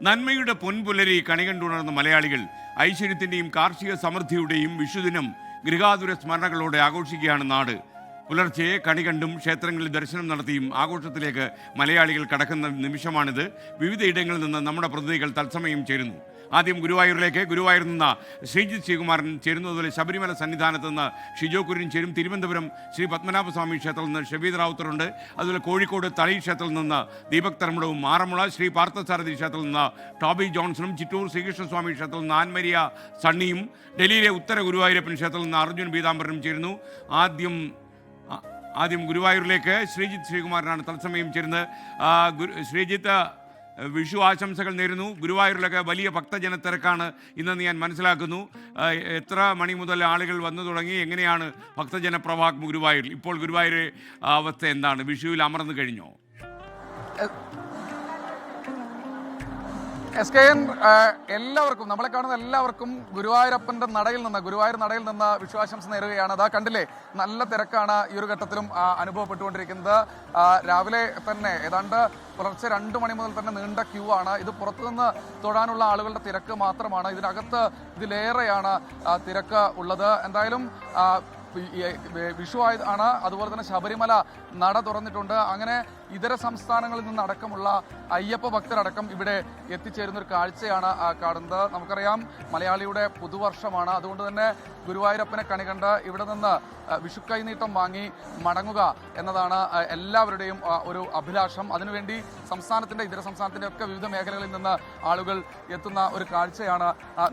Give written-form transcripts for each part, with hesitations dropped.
നന്മയുടെ പൊൻപുലരി കണികണ്ടുണർന്ന മലയാളികൾ ഐശ്വര്യത്തിൻ്റെയും കാർഷിക സമൃദ്ധിയുടെയും വിഷുദിനം ഗൃഹാതുര സ്മരണകളോടെ ആഘോഷിക്കുകയാണ് നാട്. പുലർച്ചെ കണികണ്ടും ക്ഷേത്രങ്ങളിൽ ദർശനം നടത്തിയും ആഘോഷത്തിലേക്ക് മലയാളികൾ കടക്കുന്ന നിമിഷമാണിത്. വിവിധയിടങ്ങളിൽ നിന്ന് നമ്മുടെ പ്രതിനിധികൾ തത്സമയം ചേരുന്നു. ആദ്യം ഗുരുവായൂരിലേക്ക്. ഗുരുവായൂരിൽ നിന്ന് ശ്രീജിത്ത് ശ്രീകുമാരൻ ചേരുന്നു. അതുപോലെ ശബരിമല സന്നിധാനത്ത് നിന്ന് ഷിജോ കുര്യൻ ചേരും. തിരുവനന്തപുരം ശ്രീ പത്മനാഭസ്വാമി ക്ഷേത്രത്തിൽ നിന്ന് ഷബീദ് റാവുത്തറുണ്ട്. അതുപോലെ കോഴിക്കോട് തളി ക്ഷേത്രത്തിൽ നിന്ന് ദീപക് തർമ്മടവും, ആറന്മുള ശ്രീ പാർത്ഥസാരഥി ക്ഷേത്രത്തിൽ നിന്ന് ടോബി ജോൺസണും, ചിറ്റൂർ ശ്രീകൃഷ്ണസ്വാമി ക്ഷേത്രത്തിൽ നിന്ന് ആൻമരിയ സണ്ണിയും, ഡൽഹിയിലെ ഉത്തര ഗുരുവായൂരപ്പൻ ക്ഷേത്രത്തിൽ നിന്ന് അർജുൻ പീതാംബരനും ചേരുന്നു. ആദ്യം ഗുരുവായൂരിലേക്ക് ശ്രീജിത്ത് ശ്രീകുമാരനാണ് തത്സമയം ചേരുന്നത്. ശ്രീജിത്ത്, വിഷു ആശംസകൾ നേരുന്നു. ഗുരുവായൂരിലൊക്കെ വലിയ ഭക്തജനത്തിരക്കാണ് ഇന്നെന്ന് ഞാൻ മനസ്സിലാക്കുന്നു. എത്ര മണി മുതൽ ആളുകൾ വന്നു തുടങ്ങി? എങ്ങനെയാണ് ഭക്തജന പ്രവാഹം ഗുരുവായൂരിൽ? ഇപ്പോൾ ഗുരുവായൂർ അവസ്ഥ എന്താണ്? വിഷുവിൽ അമർന്നു കഴിഞ്ഞോ? SKN എല്ലാവർക്കും, നമ്മളെ കാണുന്ന എല്ലാവർക്കും ഗുരുവായൂരപ്പൻ്റെ ഗുരുവായൂർ നടയിൽ നിന്ന് വിശ്വാശംസ നേരുകയാണ്. അതാ കണ്ടില്ലേ, നല്ല തിരക്കാണ് ഈ ഒരു ഘട്ടത്തിലും അനുഭവപ്പെട്ടുകൊണ്ടിരിക്കുന്നത്. രാവിലെ തന്നെ ഏതാണ്ട് പുലർച്ചെ 2 മണി മുതൽ തന്നെ നീണ്ട ക്യൂ ആണ്. ഇത് പുറത്തുനിന്ന് തൊഴാനുള്ള ആളുകളുടെ തിരക്ക് മാത്രമാണ്. ഇതിനകത്ത് ഇതിലേറെയാണ് തിരക്ക് ഉള്ളത്. എന്തായാലും വിഷു ആണ്, അതുപോലെ തന്നെ ശബരിമല നട തുറന്നിട്ടുണ്ട്. അങ്ങനെ ഇതര സംസ്ഥാനങ്ങളിൽ നിന്നടക്കമുള്ള അയ്യപ്പ ഭക്തരടക്കം ഇവിടെ എത്തിച്ചേരുന്ന ഒരു കാഴ്ചയാണ് കാണുന്നത്. നമുക്കറിയാം, മലയാളിയുടെ പുതുവർഷമാണ്. അതുകൊണ്ട് തന്നെ ഗുരുവായൂരപ്പനെ കണികണ്ട് ഇവിടെ നിന്ന് വിഷു കൈനീട്ടം വാങ്ങി മടങ്ങുക എന്നതാണ് എല്ലാവരുടെയും ഒരു അഭിലാഷം. അതിനുവേണ്ടി സംസ്ഥാനത്തിൻ്റെ ഇതര സംസ്ഥാനത്തിൻ്റെ ഒക്കെ വിവിധ മേഖലകളിൽ നിന്ന് ആളുകൾ എത്തുന്ന ഒരു കാഴ്ചയാണ്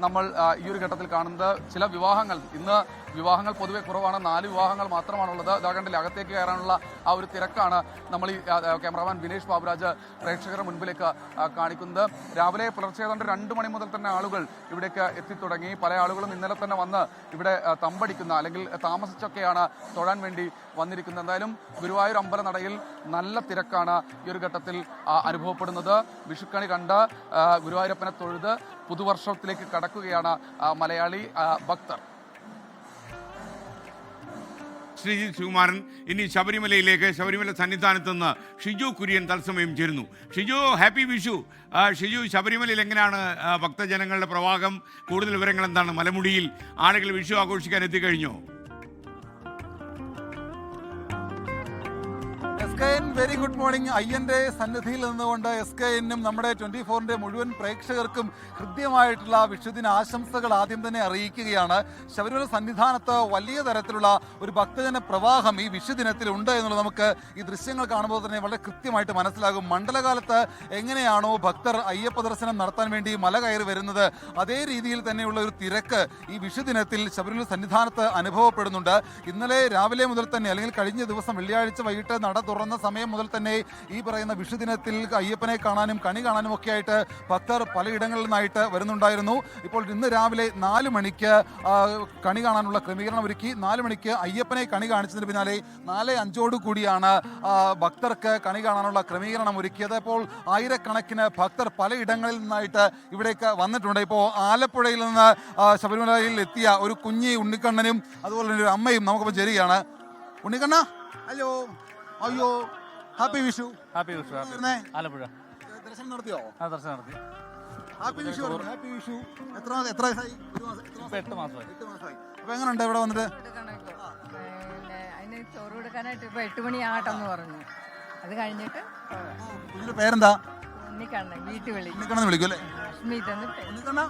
നമ്മൾ ഈ ഒരു ഘട്ടത്തിൽ കാണുന്നത്. ചില വിവാഹങ്ങൾ, ഇന്ന് വിവാഹങ്ങൾ പൊതുവെ കുറവാണ്, 4 വിവാഹങ്ങൾ മാത്രമാണുള്ളത്. അതാകണ്ടില്ല, അകത്തേക്ക് കയറാനുള്ള ആ ഒരു തിരക്കാണ് നമ്മൾ ഈ ക്യാമറാമാൻ വിനേഷ് ബാബുരാജ് പ്രേക്ഷകരുടെ മുൻപിലേക്ക് കാണിക്കുന്നത്. രാവിലെ പുലർച്ചെ ഏതാണ്ട് 2 മണി മുതൽ തന്നെ ആളുകൾ ഇവിടേക്ക് എത്തിത്തുടങ്ങി. പല ആളുകളും ഇന്നലെ തന്നെ വന്ന് ഇവിടെ തമ്പടിക്കുന്ന അല്ലെങ്കിൽ താമസിച്ചൊക്കെയാണ് തൊഴാൻ വേണ്ടി വന്നിരിക്കുന്നത്. എന്തായാലും ഗുരുവായൂർ അമ്പലനടയിൽ നല്ല തിരക്കാണ് ഈ ഒരു ഘട്ടത്തിൽ അനുഭവപ്പെടുന്നത്. വിഷുക്കണി കണ്ട് ഗുരുവായൂരപ്പനെ തൊഴുത് പുതുവർഷത്തിലേക്ക് കടക്കുകയാണ് മലയാളി ഭക്തർ. ശ്രീജിത്ത് ശ്രീകുമാരൻ. ഇനി ശബരിമലയിലേക്ക്. ശബരിമല സന്നിധാനത്ത് നിന്ന് ഷിജു കുര്യൻ തത്സമയം ചേരുന്നു. ഷിജു, ഹാപ്പി വിഷു. ഷിജു, ശബരിമലയിൽ എങ്ങനെയാണ് ഭക്തജനങ്ങളുടെ പ്രവാഹം? കൂടുതൽ വിവരങ്ങൾ എന്താണ്? മലമുടിയിൽ ആളുകൾ വിഷു ആഘോഷിക്കാൻ എത്തിക്കഴിഞ്ഞോ? Very good morning. അയ്യന്റെ സന്നിധിയിൽ നിന്നുകൊണ്ട് SKNനും നമ്മുടെ 24ന്റെ മുഴുവൻ പ്രേക്ഷകർക്കും ഹൃദ്യമായിട്ടുള്ള വിഷുദിന ആശംസകൾ ആദ്യം തന്നെ അറിയിക്കുകയാണ്. ശബരിമല സന്നിധാനത്ത് വലിയ തരത്തിലുള്ള ഒരു ഭക്തജന പ്രവാഹം ഈ വിഷുദിനത്തിൽ ഉണ്ട് എന്നുള്ളത് നമുക്ക് ഈ ദൃശ്യങ്ങൾ കാണുമ്പോൾ തന്നെ വളരെ കൃത്യമായിട്ട് മനസ്സിലാകും. മണ്ഡലകാലത്ത് എങ്ങനെയാണോ ഭക്തർ അയ്യപ്പ ദർശനം നടത്താൻ വേണ്ടി മല കയറി വരുന്നത്, അതേ രീതിയിൽ തന്നെയുള്ള ഒരു തിരക്ക് ഈ വിഷുദിനത്തിൽ ശബരിമല സന്നിധാനത്ത് അനുഭവപ്പെടുന്നുണ്ട്. ഇന്നലെ രാവിലെ മുതൽ തന്നെ, അല്ലെങ്കിൽ കഴിഞ്ഞ ദിവസം വെള്ളിയാഴ്ച വൈകിട്ട് നട തുറന്ന സമയം മുതൽ തന്നെ ഈ പറയുന്ന വിഷുദിനത്തിൽ അയ്യപ്പനെ കാണാനും കണി കാണാനും ഒക്കെ ആയിട്ട് ഭക്തർ പലയിടങ്ങളിൽ നിന്നായിട്ട് വരുന്നുണ്ടായിരുന്നു. ഇപ്പോൾ ഇന്ന് രാവിലെ 4 മണിക്ക് കണി കാണാനുള്ള ക്രമീകരണം ഒരുക്കി. 4 മണിക്ക് അയ്യപ്പനെ കണി കാണിച്ചതിന് പിന്നാലെ 4:05 കൂടിയാണ് ഭക്തർക്ക് കണി കാണാനുള്ള ക്രമീകരണം ഒരുക്കിയത്. ഇപ്പോൾ ആയിരക്കണക്കിന് ഭക്തർ പലയിടങ്ങളിൽ നിന്നായിട്ട് ഇവിടേക്ക് വന്നിട്ടുണ്ട്. ഇപ്പോൾ ആലപ്പുഴയിൽ നിന്ന് ശബരിമലയിൽ എത്തിയ ഒരു കുഞ്ഞി ഉണ്ണിക്കണ്ണനും അതുപോലെ തന്നെ ഒരു അമ്മയും നമുക്കിപ്പോൾ ചേരുകയാണ്. ഉണ്ണിക്കണ്ണ, ഹലോ. അയ്യോ, ഹാപ്പി വിഷു. ഹാപ്പി വിഷു. ആലപ്പുഴ ദർശനം നടത്തിയോ? ദർശനം നടത്തി. ഹാപ്പി വിഷു. ഹാപ്പി വിഷു. എത്ര വയസ്സായി? 8 മാസമായി. അപ്പൊ എങ്ങനെയുണ്ട് ഇവിടെ വന്നിട്ട്? അതിന് ചോറ് കൊടുക്കാനായിട്ട് ഇപ്പൊ 8 മണിയാകട്ടെന്ന് പറഞ്ഞു. അത് കഴിഞ്ഞിട്ട് കുഞ്ഞിന്റെ പേരെന്താ? ഉണ്ണിക്കണ്ണൻ. വീട്ടിൽ വിളി ഉണ്ണിക്കണ്ണൻ വിളിക്കും അല്ലേ? ഉണ്ണിക്കണ്ണ.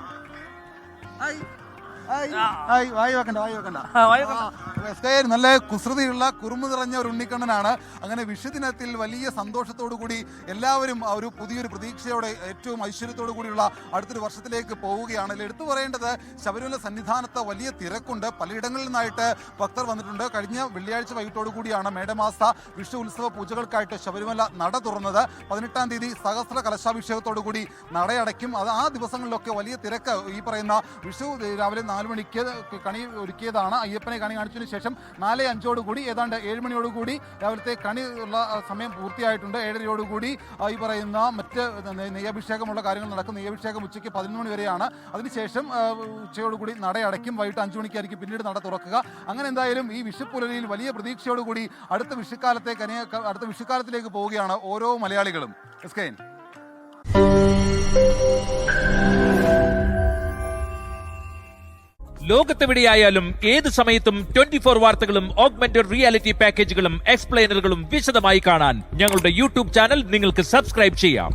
നല്ല കുസൃതിയുള്ള കുറുമു നിറഞ്ഞ ഒരു ഉണ്ണിക്കണ്ണനാണ്. അങ്ങനെ വിഷുദിനത്തിൽ വലിയ സന്തോഷത്തോടു കൂടി എല്ലാവരും ഒരു പുതിയൊരു പ്രതീക്ഷയോടെ ഏറ്റവും ഐശ്വര്യത്തോടു കൂടിയുള്ള അടുത്തൊരു വർഷത്തിലേക്ക് പോവുകയാണ്. എടുത്തു പറയേണ്ടത്, ശബരിമല സന്നിധാനത്ത് വലിയ തിരക്കുണ്ട്. പലയിടങ്ങളിൽ നിന്നായിട്ട് ഭക്തർ വന്നിട്ടുണ്ട്. കഴിഞ്ഞ വെള്ളിയാഴ്ച വൈകിട്ടോടു കൂടിയാണ് മേടമാസ വിഷു ഉത്സവ പൂജകൾക്കായിട്ട് ശബരിമല നട തുറന്നത്. 18-ാം തീയതി സഹസ്ര കലശാഭിഷേകത്തോടു കൂടി നടയടയ്ക്കും. അത് ആ ദിവസങ്ങളിലൊക്കെ വലിയ തിരക്ക്. ഈ പറയുന്ന വിഷു രാവിലെ 4 മണിക്ക് കണി ഒരുക്കിയതാണ്. അയ്യപ്പനെ കണി കാണിച്ചതിന് ശേഷം 4:05 കൂടി ഏതാണ്ട് 7 മണിയോടുകൂടി രാവിലത്തെ കണി ഉള്ള സമയം പൂർത്തിയായിട്ടുണ്ട്. 7:30 ഈ പറയുന്ന മറ്റ് നെയ്യഭിഷേകമുള്ള കാര്യങ്ങൾ നടക്കും. നെയ്യഭിഷേകം ഉച്ചയ്ക്ക് 11 മണി വരെയാണ്. അതിനുശേഷം ഉച്ചയോടുകൂടി നടയടയ്ക്കും. വൈകിട്ട് 5 മണിക്കായിരിക്കും പിന്നീട് നട തുറക്കുക. അങ്ങനെ എന്തായാലും ഈ വിഷുപ്പുലരിയിൽ വലിയ പ്രതീക്ഷയോടുകൂടി അടുത്ത വിഷുക്കാലത്തിലേക്ക് പോവുകയാണ് ഓരോ മലയാളികളും. SKN. ലോകത്തെവിടെയായാലും ഏത് സമയത്തും 24 വാർത്തകളും ഓഗ്മെന്റഡ് റിയാലിറ്റി പാക്കേജുകളും എക്സ്പ്ലെയിനറുകളും വിശദമായി കാണാൻ ഞങ്ങളുടെ യൂട്യൂബ് ചാനൽ നിങ്ങൾക്ക് സബ്സ്ക്രൈബ് ചെയ്യാം.